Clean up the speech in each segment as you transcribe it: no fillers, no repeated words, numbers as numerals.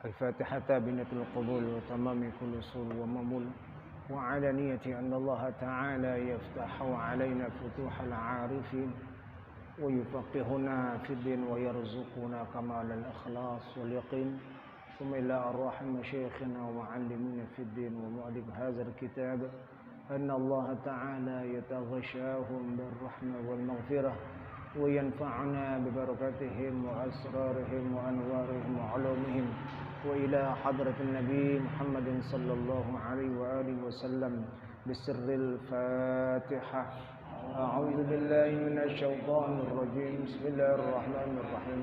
الفاتحة بنية القبول وتمام كل سر وممول وعلى نية أن الله تعالى يفتح علينا فتوح العارفين ويفقهنا في الدين ويرزقنا كمال الإخلاص واليقين ثم إلى أرواح مشايخنا ومعلمين في الدين ومؤلف هذا الكتاب أن الله تعالى يتغشاهم بالرحمة والمغفرة وينفعنا ببركاتهم وأسرارهم وأنوارهم وعلومهم وإلى حضرة النبي محمد صلى الله عليه وآله وسلم بسر الفاتحة. أعوذ بالله من الشيطان الرجيم. بسم الله الرحمن الرحيم.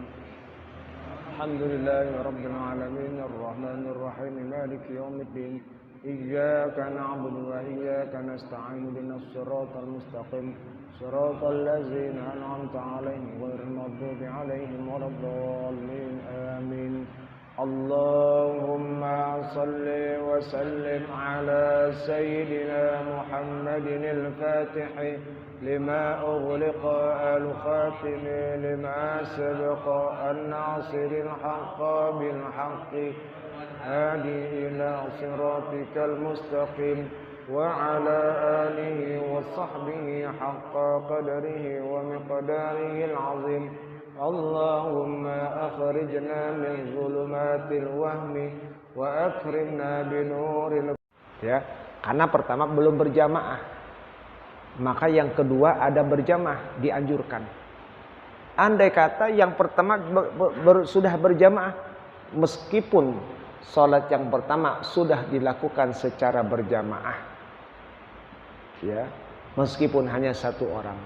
الحمد لله رب العالمين الرحمن الرحيم مالك يوم الدين إياك نعبد وإياك نستعين اهدنا الصراط المستقيم صراط الذين أنعمت عليهم غير المغضوب عليهم ولا الضالين آمين. اللهم صل وسلم على سيدنا محمد الفاتح لما أغلق الخاتم لما سبق الناصر الحق بالحق هادي إلى صراطك المستقيم وعلى آله وصحبه حق قدره ومقداره العظيم. اللهم أخرجنا من ظلمات الوهم وأكرمنا بنور ya, karena pertama belum berjamaah, maka yang kedua ada berjamaah dianjurkan. Andai kata yang pertama sudah berjamaah, meskipun sholat yang pertama sudah dilakukan secara berjamaah, ya, meskipun hanya satu orang,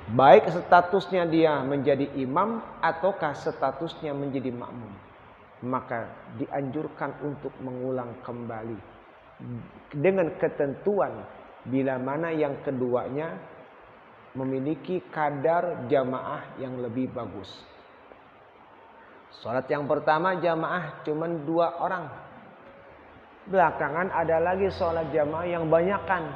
baik statusnya dia menjadi imam ataukah statusnya menjadi makmum, maka dianjurkan untuk mengulang kembali dengan ketentuan bila mana yang keduanya memiliki kadar jamaah yang lebih bagus. Salat yang pertama jamaah cuma 2 orang. Belakangan ada lagi salat jamaah yang banyakan.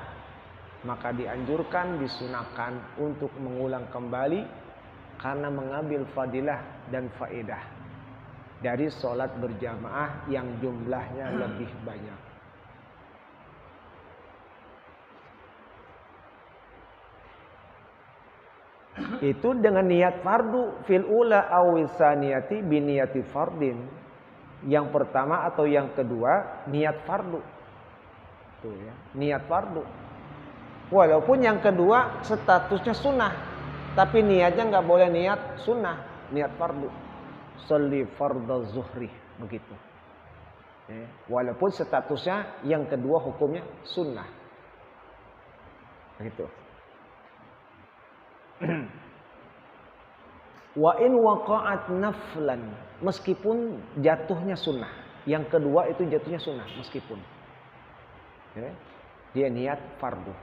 Maka dianjurkan, disunahkan untuk mengulang kembali karena mengambil fadilah dan faedah dari salat berjamaah yang jumlahnya lebih banyak. Itu dengan niat fardu fil ula awil saniyati biniyati fardin. Yang pertama atau yang kedua niat fardu. Tuh ya, niat fardu. Walaupun yang kedua statusnya sunnah, tapi niatnya nggak boleh niat sunnah, niat fardu. Sholli fardhu zuhri, begitu. Ya, walaupun statusnya yang kedua hukumnya sunnah. Begitu. Wa in waqa'at naflan, meskipun jatuhnya sunnah. Yang kedua itu jatuhnya sunnah meskipun, ya, dia niat fardu.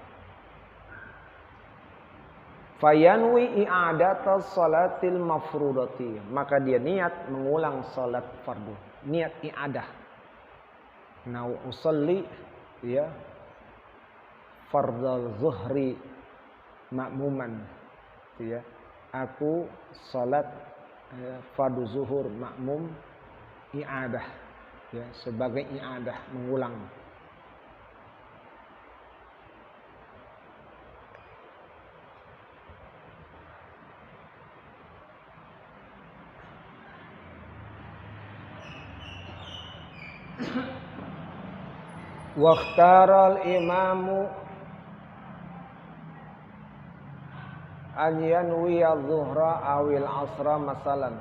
Fayanwi i'adata salatil mafrudati, maka dia niat mengulang salat fardu, niat i'adah. Nau usalli, ya, fardhu zuhri makmuman, ya, aku salat fardu zuhur makmum i'adah, ya, sebagai i'adah, mengulang. Waqtaral imamu an yanwiya zuhra awil asra masalan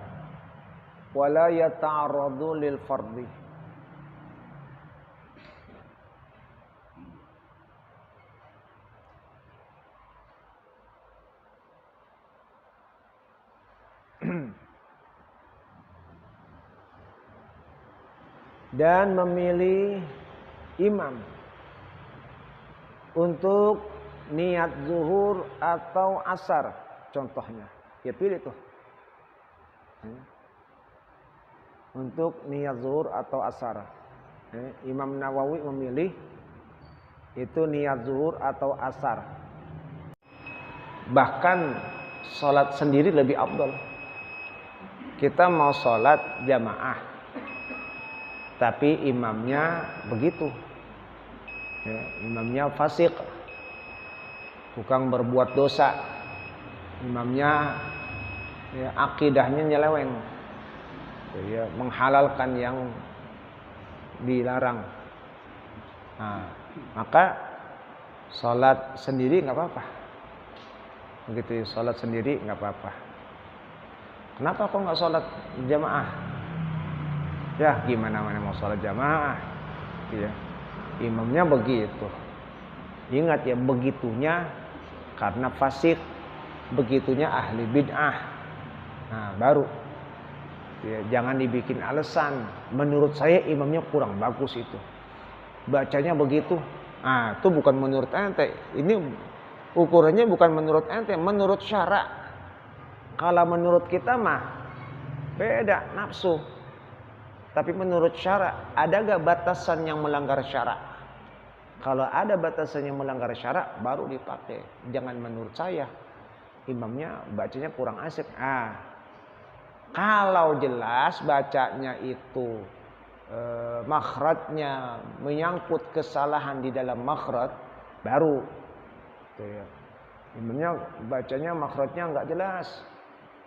wala yata'arradu lil fardi. Dan memilih imam untuk niat zuhur atau asar contohnya, ya pilih tuh untuk niat zuhur atau asar. Imam Nawawi memilih itu niat zuhur atau asar. Bahkan sholat sendiri lebih afdal. Kita mau sholat jamaah, tapi imamnya begitu, ya, imamnya fasik, tukang berbuat dosa, imamnya, ya, akidahnya nyeleweng, ya, menghalalkan yang dilarang. Nah, maka sholat sendiri nggak apa-apa, begitu. Sholat sendiri nggak apa-apa. Kenapa kok nggak sholat jamaah? Ya gimana mana mau sholat jamaah, ya, imamnya begitu. Ingat ya, begitunya karena fasik, begitunya ahli bid'ah. Nah baru, ya, jangan dibikin alasan. Menurut saya imamnya kurang bagus itu. bacanya begitu. Ah, itu bukan menurut ente. Ini ukurannya bukan menurut ente, menurut syara. Kalau menurut kita mah beda nafsu. Tapi menurut syara, ada gak batasan yang melanggar syara? Kalau ada batasan yang melanggar syara, baru dipakai. Jangan menurut saya, imamnya bacanya kurang asik. Kalau jelas bacanya itu makhrajnya menyangkut kesalahan di dalam makhraj, baru imamnya bacanya makhrajnya nggak jelas,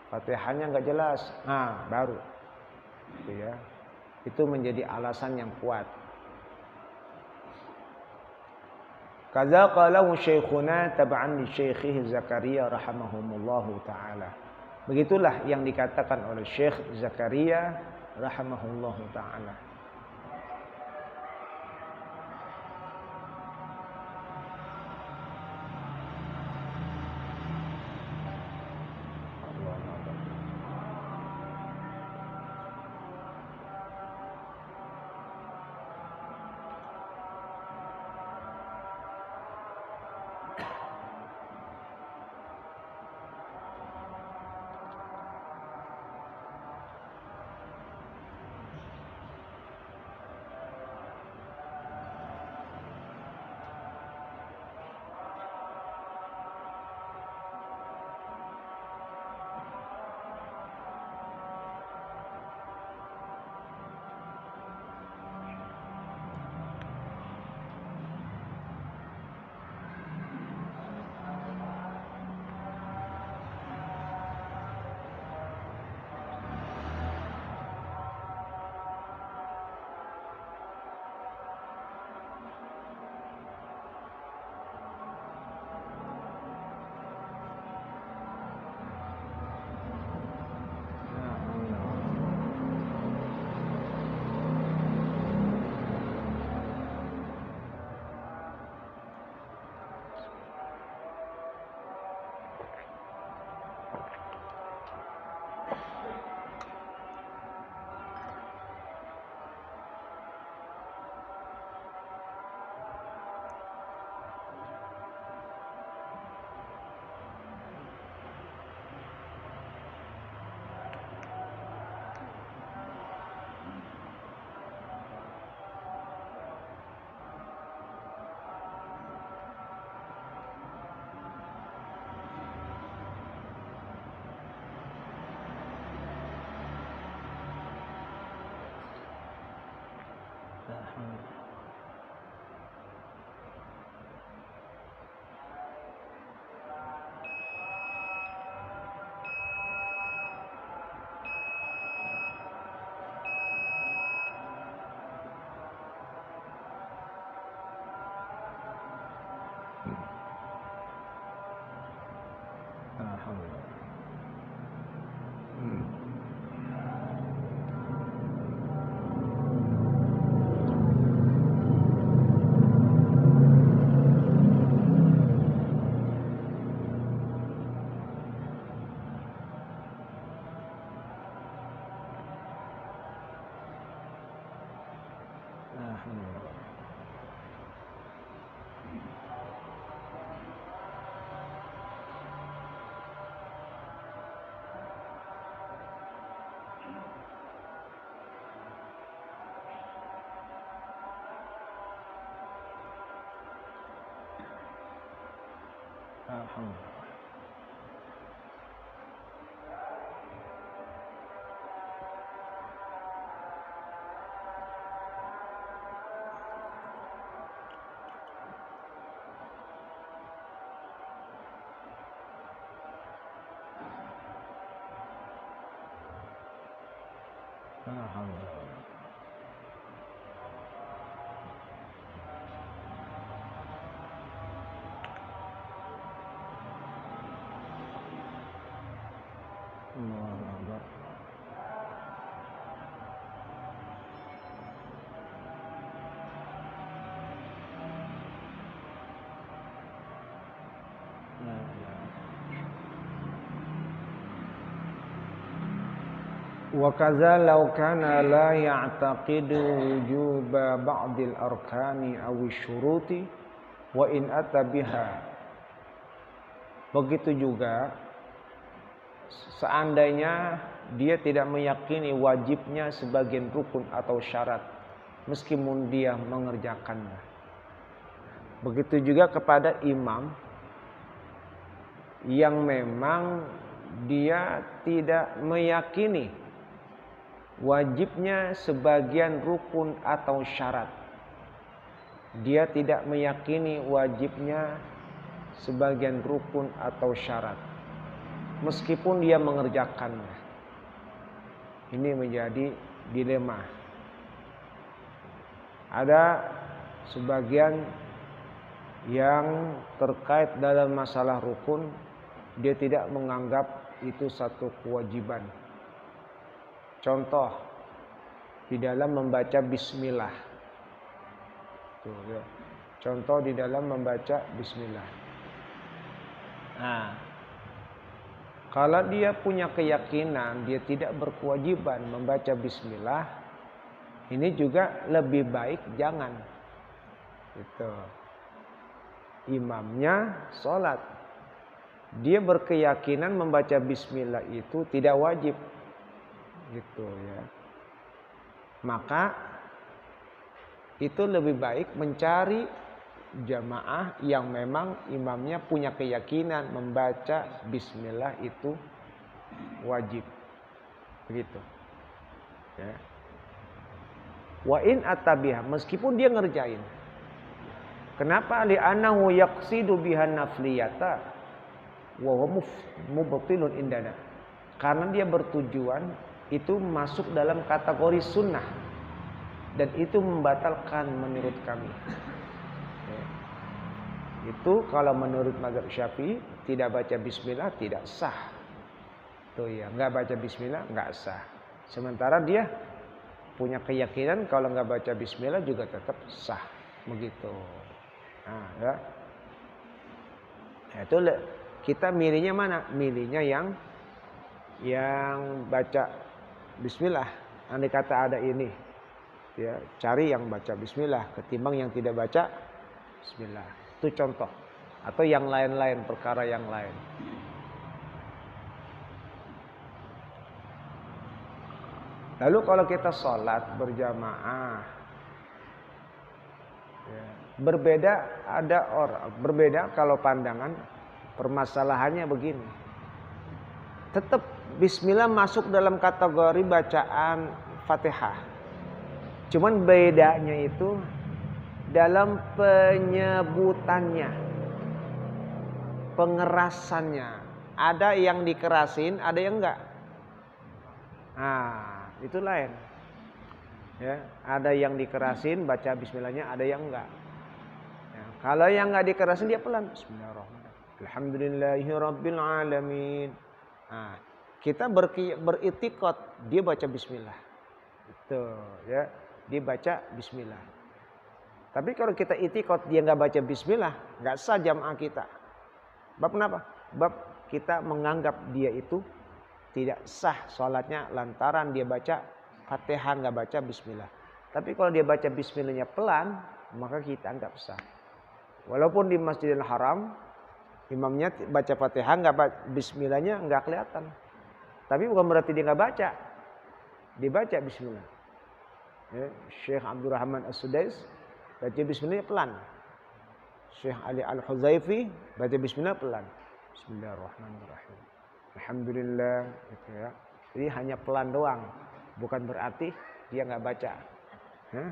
Fatihahnya nggak jelas, baru itu menjadi alasan yang kuat. Kaza qalahu syekhuna tab'an li syekhih Zakaria rahimahumullahu taala. Begitulah yang dikatakan oleh Syekh Zakaria rahimahullahu taala. Wa kadza law kana la ya'taqidu wujuba ba'dil arkani aw syuruti wa in ata biha. Begitu juga seandainya dia tidak meyakini wajibnya sebagian rukun atau syarat meskipun dia mengerjakannya. Begitu juga kepada imam yang memang dia tidak meyakini wajibnya sebagian rukun atau syarat. Dia tidak meyakini wajibnya sebagian rukun atau syarat meskipun dia mengerjakannya. Ini menjadi dilema. Ada sebagian yang terkait dalam masalah rukun, dia tidak menganggap itu satu kewajiban. Contoh, di dalam membaca bismillah. Tuh, ya. Contoh di dalam membaca bismillah. Nah, kalau dia punya keyakinan dia tidak berkewajiban membaca bismillah, ini juga lebih baik jangan. Gitu. Imamnya sholat, dia berkeyakinan membaca bismillah itu tidak wajib, gitu ya. Maka itu lebih baik mencari jamaah yang memang imamnya punya keyakinan membaca bismillah itu wajib, begitu ya. Wa in atabiha, meskipun dia ngerjain. Kenapa? Li'annahu yaqsidu bihan nafliyata wa huwa mubtilun indana. Karena dia bertujuan itu masuk dalam kategori sunnah dan itu membatalkan menurut kami. Ya. Itu kalau menurut mazhab Syafi'i tidak baca bismillah tidak sah. Tuh ya, nggak baca bismillah nggak sah. Sementara dia punya keyakinan kalau nggak baca bismillah juga tetap sah, begitu. Nah, ya. Nah, itu kita milihnya mana? Milihnya yang baca bismillah. Andai kata ada ini, ya, cari yang baca bismillah ketimbang yang tidak baca bismillah. Itu contoh. Atau yang lain-lain, perkara yang lain. Lalu kalau kita sholat berjamaah, ya, berbeda kalau pandangan permasalahannya begini. Tetap bismillah masuk dalam kategori bacaan Fatihah. Cuman bedanya itu dalam penyebutannya, pengerasannya. Ada yang dikerasin, ada yang enggak. Nah, itu lain. Ya, ada yang dikerasin baca bismillahnya, ada yang enggak. Ya, kalau yang enggak dikerasin dia pelan. Bismillahirrahmanirrahim. Alhamdulillahirabbil alamin. Nah, kita beritikad dia baca bismillah. Itu ya, dia baca bismillah. Tapi kalau kita itikad dia enggak baca bismillah, enggak sah jamaah kita. Bab kenapa? Bab kita menganggap dia itu tidak sah sholatnya lantaran dia baca Fatihah nggak baca bismillah. Tapi kalau dia baca bismillahnya pelan, maka kita anggap sah. Walaupun di Masjidil Haram imamnya baca Fatihah nggak baca bismillahnya nggak kelihatan. Tapi bukan berarti dia nggak baca. Dia baca bismillah. Ya, Syekh Abdurrahman As-Sudais baca bismillahnya pelan. Syekh Ali Al-Huzaifi baca bismillah pelan. Bismillahirrahmanirrahim. Alhamdulillah, gitu ya. Jadi hanya pelan doang, bukan berarti dia nggak baca. Hah?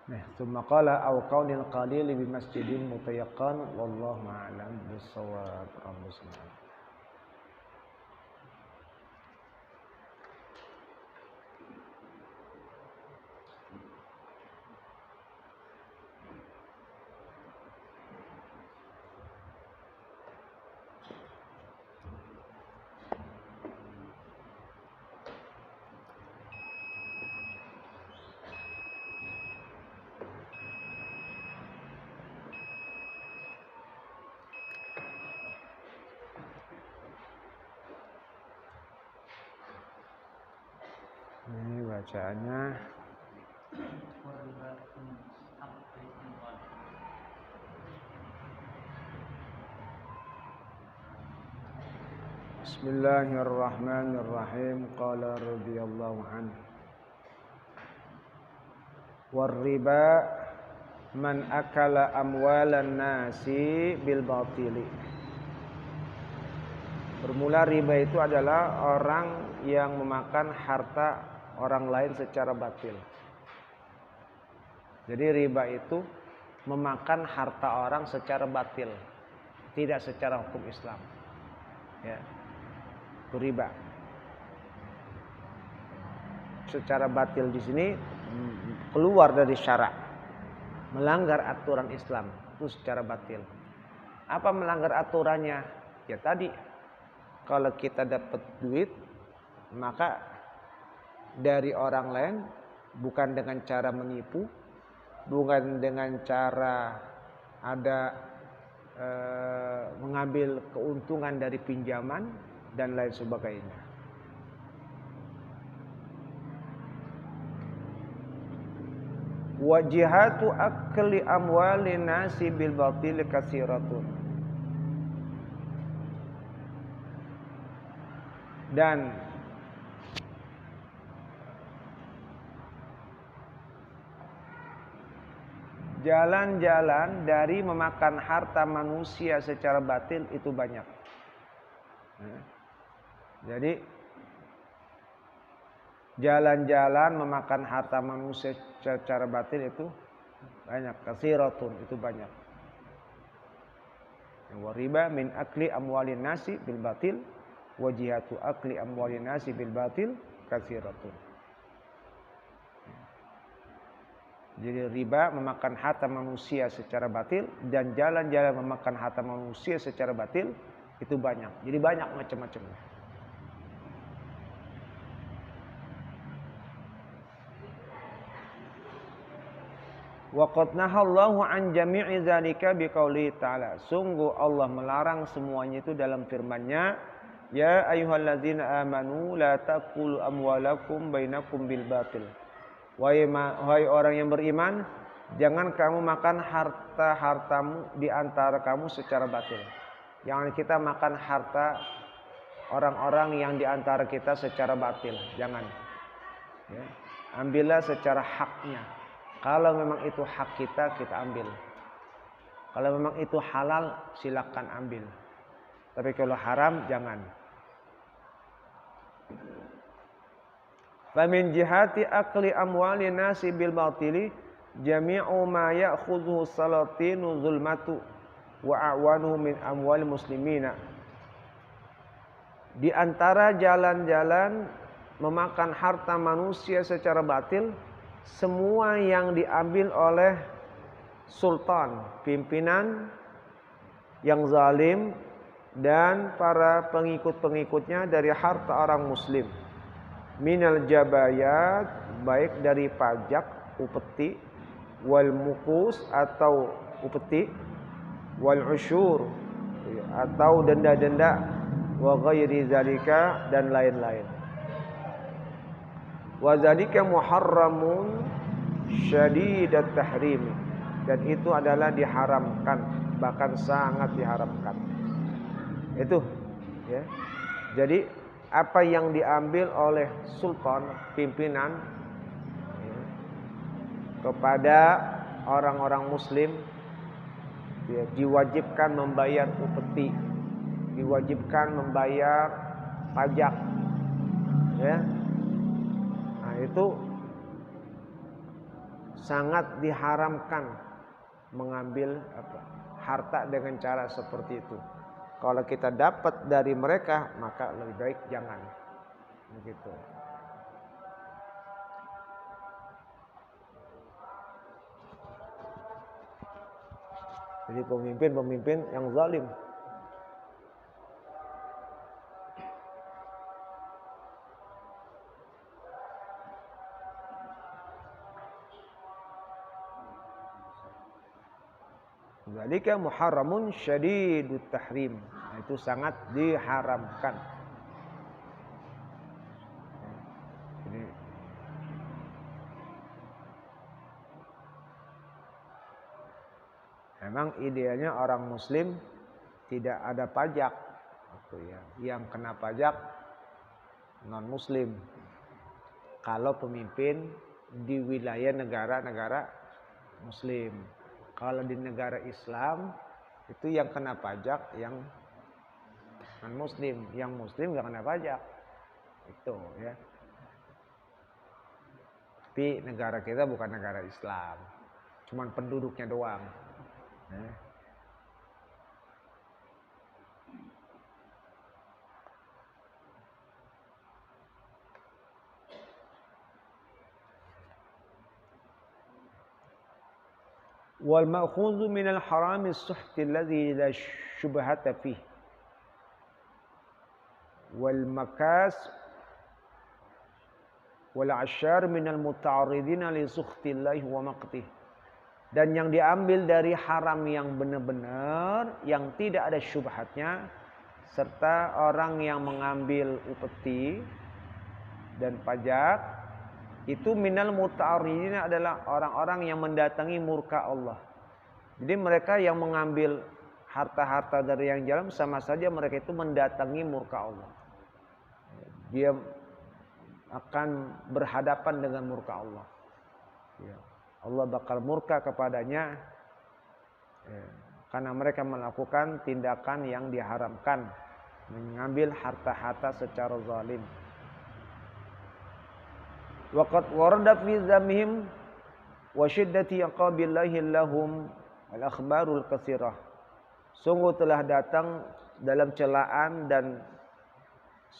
Nah, thumma qala aw qaulil qalil bi masjidin mutayaqqan wallahu a'lam bis-shawab. bacaannya. Bismillahirrahmanirrahim. Qala radhiyallahu anhu. War-riba man akala amwalan nasi bil batili. Bermula riba itu adalah orang yang memakan harta orang lain secara batil. Jadi riba itu memakan harta orang secara batil, tidak secara hukum Islam. Ya. Itu riba. Secara batil di sini keluar dari syarak, melanggar aturan Islam, itu secara batil. Apa melanggar aturannya? Ya tadi, kalau kita dapat duit, maka dari orang lain bukan dengan cara menipu, bukan dengan cara mengambil keuntungan dari pinjaman dan lain sebagainya. Wajihatu akli amwalin nasi bil batil katsiratun. Dan jalan-jalan dari memakan harta manusia secara batil itu banyak. Jadi jalan-jalan memakan harta manusia secara batil itu banyak. Katsiratun, itu banyak. Wariba min akli amwalin nasi bil batil, wajihatu akli amwalin nasi bil batil katsiratun. Jadi riba memakan harta manusia secara batil dan jalan-jalan memakan harta manusia secara batil itu banyak. Jadi banyak macam-macamnya. Wa qad nahallahu an jami'i dzalika biqauli ta'ala. Sungguh Allah melarang semuanya itu dalam firman-Nya, ya ayyuhalladzina amanu la taqulu amwalakum bainakum bil batil. Wahai orang yang beriman, jangan kamu makan harta-hartamu di antara kamu secara batil. Jangan kita makan harta orang-orang yang di antara kita secara batil. Jangan. Ya. Ambillah secara haknya. Kalau memang itu hak kita, kita ambil. Kalau memang itu halal, silakan ambil. Tapi kalau haram, jangan. Famin jihati akli amwali nasi bil batili jami'u ma ya'khudhu salatinu zulmatu wa a'wanuhu min amwal muslimina. Di antara jalan-jalan memakan harta manusia secara batil, semua yang diambil oleh sultan, pimpinan yang zalim dan para pengikut-pengikutnya dari harta orang muslim. Minal jabayat, baik dari pajak, upeti, wal mukus atau upeti, wal usyur atau denda-denda, wa ghairi zalika dan lain-lain. Wa zalika muharramun syadidat tahrim, dan itu adalah diharamkan, bahkan sangat diharamkan. Itu ya. Jadi apa yang diambil oleh sultan, pimpinan ya, kepada orang-orang muslim ya, diwajibkan membayar upeti, diwajibkan membayar pajak ya. Nah, itu sangat diharamkan mengambil harta dengan cara seperti itu. Kalau kita dapat dari mereka, maka lebih baik jangan. Begitu. Jadi pemimpin-pemimpin yang zalim. Zalika muharramun syadidut tahrim. Nah, itu sangat diharamkan. Jadi Memang idealnya orang muslim tidak ada pajak. Ya. Yang kena pajak non muslim. Kalau pemimpin di wilayah negara-negara muslim. Kalau di negara Islam itu yang kena pajak yang non muslim. Yang muslim nggak kena pajak. Itu ya. Tapi negara kita bukan negara Islam. Cuman penduduknya doang. Wal ma'khudhu minal harami as-suhti alladhi la syubhata fihi wal makas wal asyar minal muta'arridina li sukhtillahi wa maqtih. Dan yang diambil dari haram yang benar-benar yang tidak ada syubhatnya, serta orang yang mengambil upeti dan pajak itu minal muta'arridina adalah orang-orang yang mendatangi murka Allah. Jadi mereka yang mengambil harta-harta dari yang jalan sama saja mereka itu mendatangi murka Allah. Dia akan berhadapan dengan murka Allah. Ya. Allah bakal murka kepadanya karena mereka melakukan tindakan yang diharamkan, mengambil harta-harta secara zalim. Waqad warada fi zamihim wa syiddati iqabillahi lahum al-akhbarul katsirah. Sungguh telah datang dalam celaan dan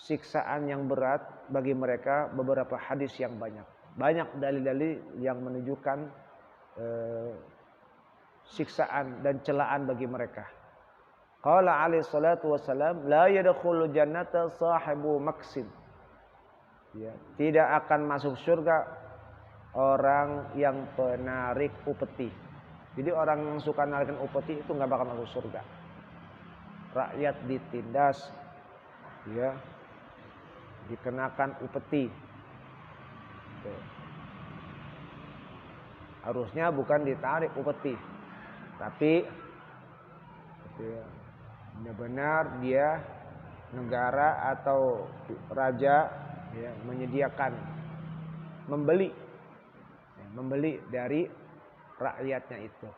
siksaan yang berat bagi mereka beberapa hadis yang banyak. Banyak dalil-dalil yang menunjukkan siksaan dan celaan bagi mereka. Qala alaihi salatu wassalam la yadkhulu jannata sahibu maksin. Ya, tidak akan masuk surga orang yang penarik upeti. Jadi orang yang suka narikin upeti itu nggak bakal masuk surga. Rakyat ditindas, ya, dikenakan upeti. Tuh. Harusnya bukan ditarik upeti, tapi ya, benar-benar dia negara atau raja ya, menyediakan membeli dari rakyatnya itu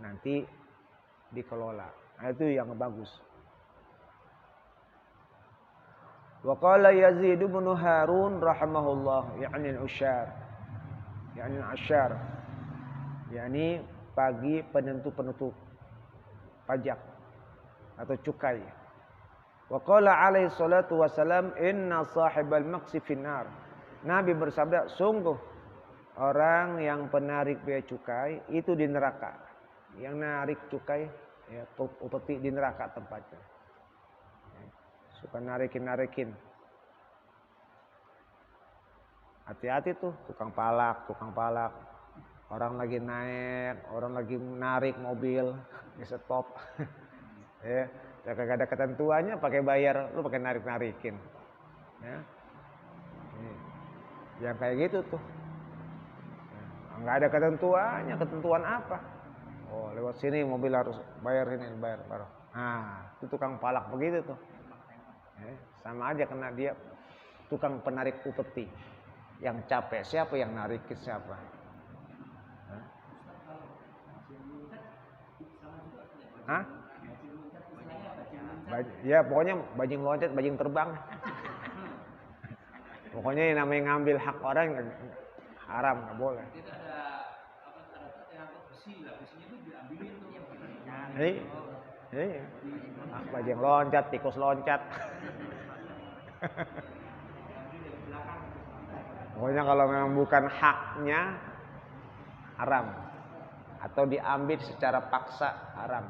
nanti dikelola. Nah, itu yang bagus. Wa qala Yazid bin Harun rahimahullah yakni al-usyar yakni bagi penentu pajak atau cukai. Wa qala alaihi salatu wasalam inna sahibal maqsi finnar. Nabi bersabda, sungguh orang yang penarik bea cukai itu di neraka. Yang narik cukai ya upeti di neraka tempatnya. Suka narikin. Hati-hati tuh tukang palak. Orang lagi naik, orang lagi narik mobil, di stop. Ya. Ya kagak ada ketentuannya pakai bayar, lu pakai narik-narikin. Ya. Yang kayak gitu tuh. Enggak ada ketentuannya, ketentuan apa? Oh, lewat sini mobil harus bayar ini, bayar. Nah, itu tukang palak begitu tuh. Sama aja kena dia tukang penarik upeti. Yang capek siapa, yang narikin siapa? Hah? Ya pokoknya bajing loncat, bajing terbang. Pokoknya yang namanya ngambil hak orang haram, nggak boleh. Bajing loncat, tikus loncat. Pokoknya kalau memang bukan haknya haram atau diambil secara paksa haram.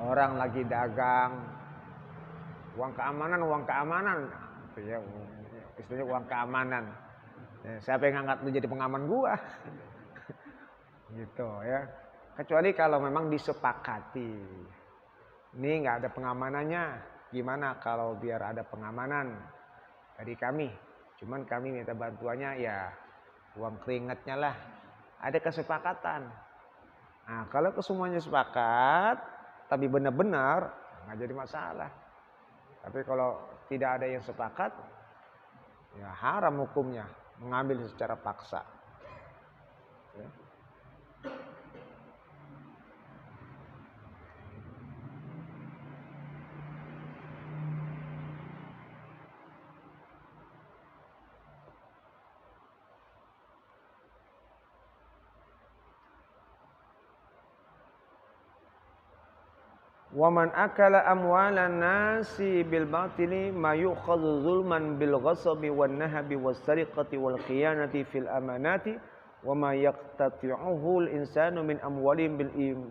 Orang lagi dagang, uang keamanan, ya, istilahnya uang keamanan. Ya, siapa yang ngangkat lu jadi pengaman gua? Gitu ya. Kecuali kalau memang disepakati. Ini nggak ada pengamanannya, gimana kalau biar ada pengamanan dari kami? Cuman kami minta bantuannya ya uang keringatnya lah. Ada kesepakatan. Nah, kalau kesemuanya sepakat, tapi benar-benar nggak jadi masalah. Tapi kalau tidak ada yang sepakat, ya haram hukumnya mengambil secara paksa. Ya. Wa man akala amwalan nasi bil batili ma yu'khadhu zulman bil ghasbi wan nahbi was sariqati wal khiyanati fil amanati wa ma yaqtati'uhu al insanu min amwalihim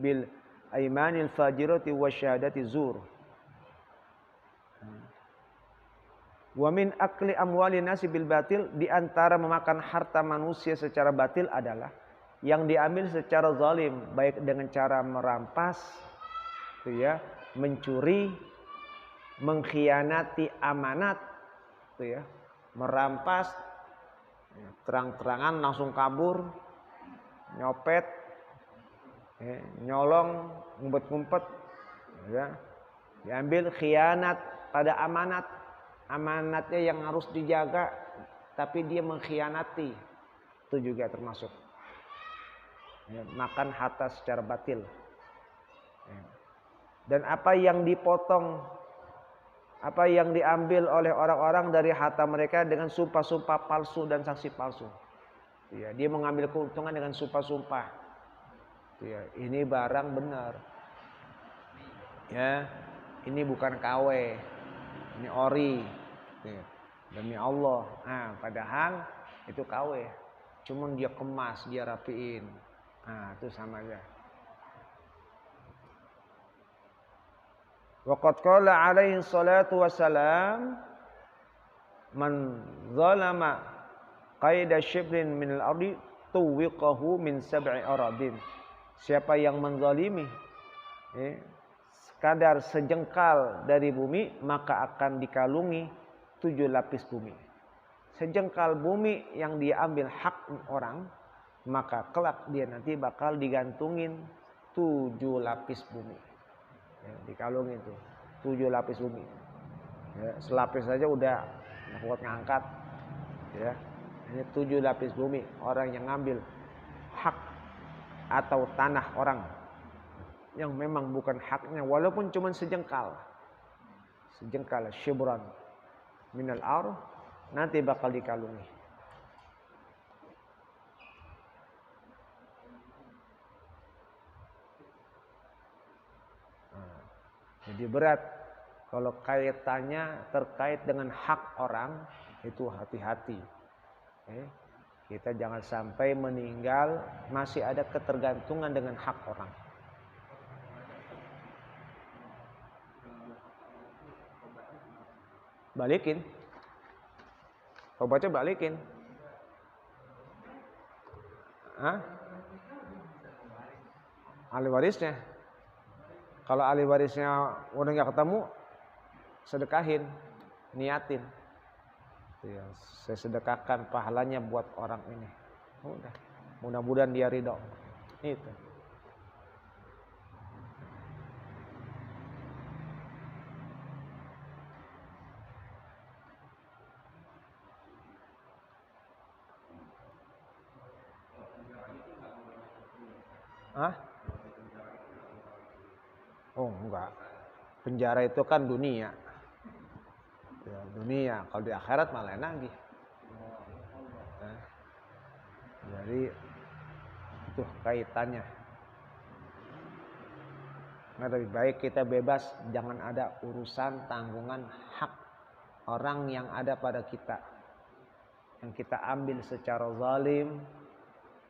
bil aymanil fajirati wasyahadati zur. Wa min akli amwalin nasi bil batil, di antara memakan harta manusia secara batil adalah yang diambil secara zalim, baik dengan cara merampas, ya, mencuri, mengkhianati amanat, ya, merampas, ya, terang-terangan langsung kabur, nyopet, ya, nyolong, ngumpet-ngumpet, ya, diambil khianat pada amanat, amanatnya yang harus dijaga, tapi dia mengkhianati, itu juga termasuk, ya, makan harta secara batil. Ya. Dan apa yang dipotong, apa yang diambil oleh orang-orang dari harta mereka dengan sumpah-sumpah palsu dan saksi palsu. Ya, dia mengambil keuntungan dengan sumpah-sumpah. Ya, ini barang benar. Ya, ini bukan KW, ini ori. Ya, demi Allah. Nah, padahal itu KW. Cuman dia kemas, dia rapiin. Nah, itu sama aja. Waqad qala alaihi salatu wassalam man zalama qaida shibrin min al-ardi tuwiqahu min sab'i aradin. Siapa yang menzalimi sekadar sejengkal dari bumi, maka akan dikalungi 7 lapis bumi. Sejengkal bumi yang dia ambil hak orang, maka kelak dia nanti bakal digantungin 7 lapis bumi. Ya, dikalung itu 7 lapis bumi. Ya, selapis saja udah kuat ngangkat. Ya, ini 7 lapis bumi. Orang yang ngambil hak atau tanah orang yang memang bukan haknya, walaupun cuma sejengkal, syibran minal ar, nanti bakal dikalungi. Jadi berat kalau kaitannya terkait dengan hak orang, itu hati-hati. Kita jangan sampai meninggal masih ada ketergantungan dengan hak orang. Balikin. Kau baca balikin. Hah? Ahli warisnya. Kalau ahli warisnya udah nggak ketemu, sedekahin, niatin. Ya, saya sedekahkan pahalanya buat orang ini. Udah, mudah-mudahan dia ridho. Itu. Hah? Oh enggak, penjara itu kan dunia, ya, dunia. Kalau di akhirat malah lagi. Nah, jadi itu kaitannya. Nah, lebih baik kita bebas, jangan ada urusan tanggungan hak orang yang ada pada kita, yang kita ambil secara zalim,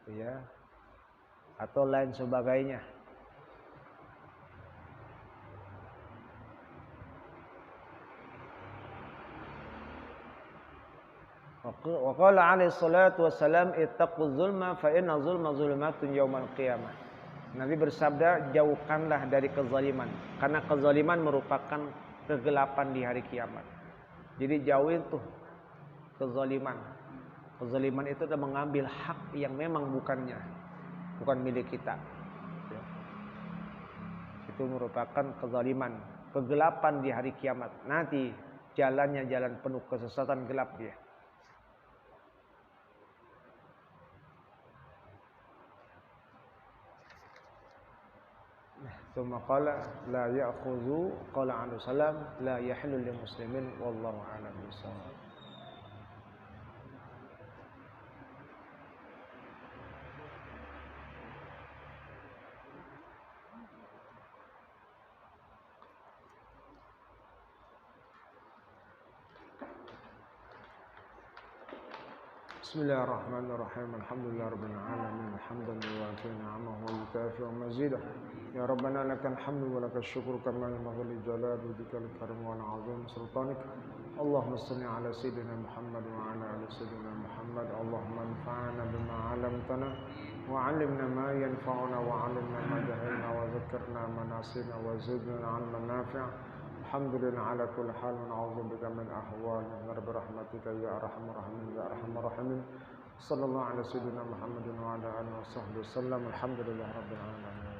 ya, atau lain sebagainya. Wa qala alaihi salatu wassalam ittaquz zulma fa inna zulma zulumatun yaumal qiyamah. Nabi bersabda, jauhkanlah dari kezaliman, karena kezaliman merupakan kegelapan di hari kiamat. Jadi jauhin tuh kezaliman. Kezaliman itu adalah mengambil hak yang memang bukan milik kita. Ya. Itu merupakan kezaliman, kegelapan di hari kiamat. Nanti jalannya jalan penuh kesesatan, gelap dia. ثم قال لا يأخذ قال عنه سلام لا يحل للمسلمين والله أعلم بالصواب. Bismillahirrahmanirrahim. Alhamdulillahirabbil alamin. Hamdan yuwafi ni'amahu wa yukafi mazidah. Ya Rabbana lakal hamdu wa lakal syukru kama yanbaghi li jalali wajhikal karim wa 'azimi sultanik. Allahumma shalli ala sayyidina Muhammad wa ala ali sayyidina Muhammad. Allahumma anfa'na bima 'allamtana wa 'allimna ma yanfa'una wa 'allimna ma jahilna wa dhakkirna ma nasina wa zidna 'ilman nafi'a. Alhamdulillah ala kulli hal wa na'udzubika min ahwal bi rahmatika ya arhamar rahimin ya arhamar rahimin. Sallallahu ala sayyidina Muhammadin wa ala alihi wa sahbihi wasallam. Alhamdulillah rabbil alamin.